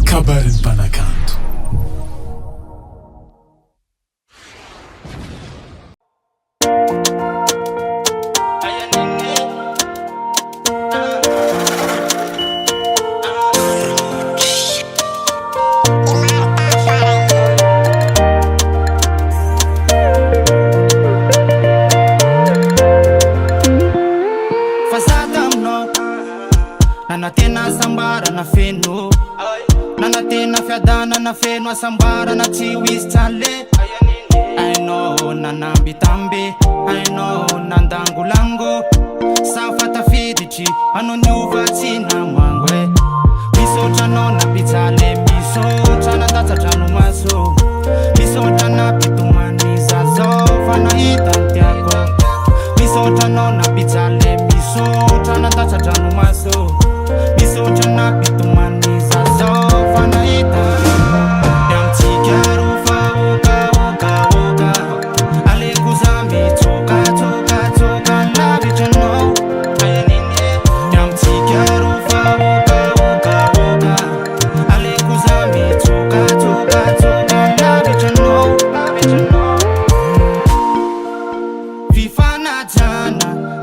Kabaron'ny MPANAKANTO. Nana tena sambara na feno, nana tena fiadana na feno sambara na tsy wisy tsale. I know nana bitambe, I know nandangolango. Safata fiditry ano niuvatsy na mangwe. Misaotra no na pitsale, misaotra na tatsatra no maso. Misaotra na pitomany zazo fa nahita ny tiako. Misaotra no na pitsale, misaotra na tatsatra no maso. Misaotra na pitomany zazo fa nahita ny tiako.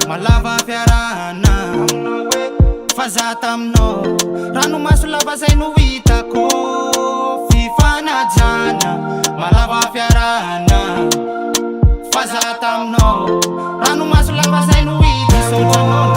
Malava fiarana fazatamno rano maso lava zay no hitako. Fifanajana malava fiarana fazatamno rano maso lava zay no hitako.